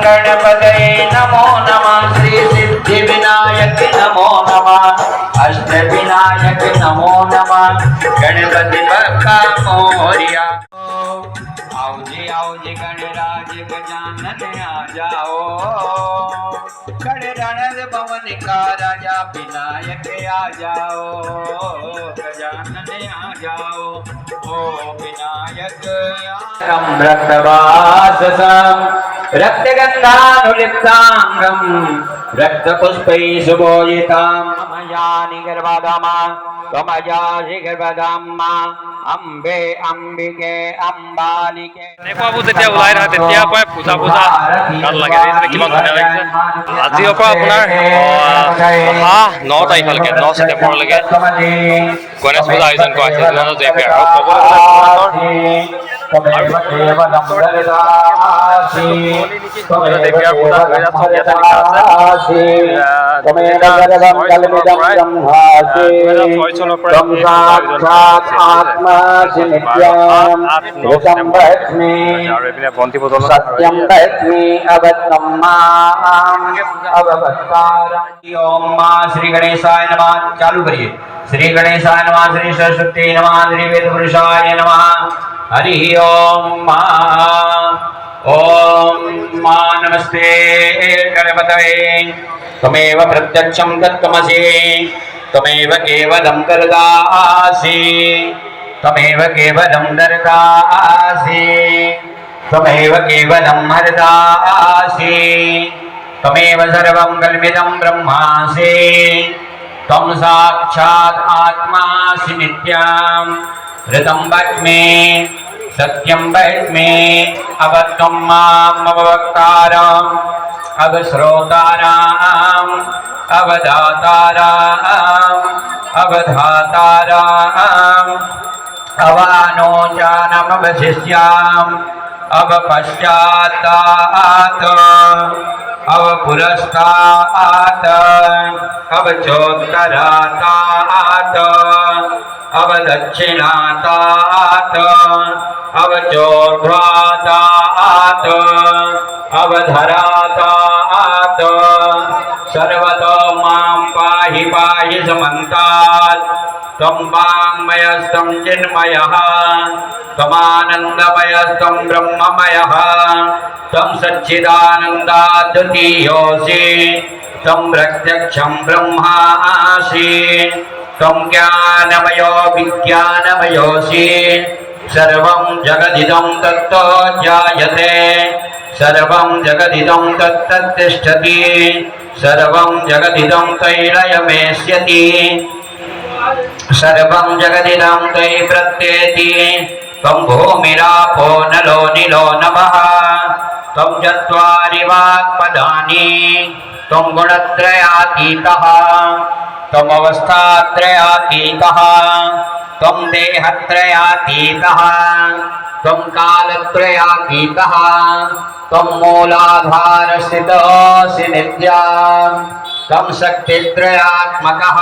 गणपतये नमो नमः श्री सिद्धि विनायक नमो नमः अष्टविनायक नमो नमः गणपति बप्पा मोरया। आओ जी गणराज गजानन आ जाओ, गणराज भवन का राजा विनायक आ जाओ, गजानन आ जाओ ओ विनायक। रक्तवाससं रक्तगन्धानुलिप्तांगं रक्तपुष्पैः सुभूषितां मयानि गर्भधामा त्वमयासि गर्भधामा अंबे अंबिके अंबालिके। দেখো যেতিয়া ওলাই থাকে তেতিয়াৰ পৰাই পূজা পূজা গাত লাগে। দেখিছে কিমান ধুনীয়া লাগিছে। আজিৰ পৰা আপোনাৰ অহা 9 তাৰিখলৈকে 9 ছেপ্টেম্বৰলৈকে গণেশ পূজা আয়োজন কৰা হৈছে জুনাগড় জেপিআৰ। আৰু ক'বলৈ গ'লে জেপিআৰ পূজা 2024 লিখা আছে। 2006 চনৰ পৰা আৰু এইপিনে বন্তি প্ৰজ্বলন सत्यं वच्मि ओम मां श्री गणेशाय नमः। चालू करिए। श्री गणेशाय नमः, श्री सरस्वती नमः, श्री वेद पुरुषाय नमः। हरि ओम मां नमस्ते गणपतये। त्वमेव प्रत्यक्षं तत्त्वमसि, त्वमेव केवलं दर्दासि, त्वमेव केवलं दर्दासि, त्वमेव केवलं हरदासि, त्वमेव सर्वं कल्पितं ब्रह्मासि, त्वं साक्षात् आत्मासि नित्यं। ऋतं वच्मि सत्यं वच्मि अवत्वं माम् अववक्तारम् अवश्रोताराम् अवधाताराम् अवधाताराम् अवानोचानमवशिष्याम् अवपश्चात्तात् अवपुरस्तात् अवचोत्तरात् अवदक्षिणात् अवचोर्ध्वात् अवधरात् सर्वतो मां पाहि पाहि समन्तात्। त्वं वाङ्मयस्त्वं चिन्मयः, त्वमानन्दमयस्त्वं ब्रह्ममयः, त्वं सच्चिदानन्दाद्वितीयोऽसि, त्वं प्रत्यक्षं ब्रह्मासि, त्वं ज्ञानमयो विज्ञानमयोऽसि। सर्वं जगदिदं तत्तो जायते, सर्वं जगदिदं तत्तत्तिष्ठति, सर्वं जगदिदं तैलयमेष्यति, सर्वं जगदिदं त्वयि प्रत्येति। त्वं भूमिरापो नलो निलो नभः, त्वं चत्वारि वाक्पदानि, त्वं गुणत्रयातीतः, त्वं अवस्थात्रयातीतः, त्वं देहत्रयातीतः, त्वं कालत्रयातीतः, त्वं मूलाधारस्थितोऽसि नित्यं, त्वं शक्तित्रयात्मकः।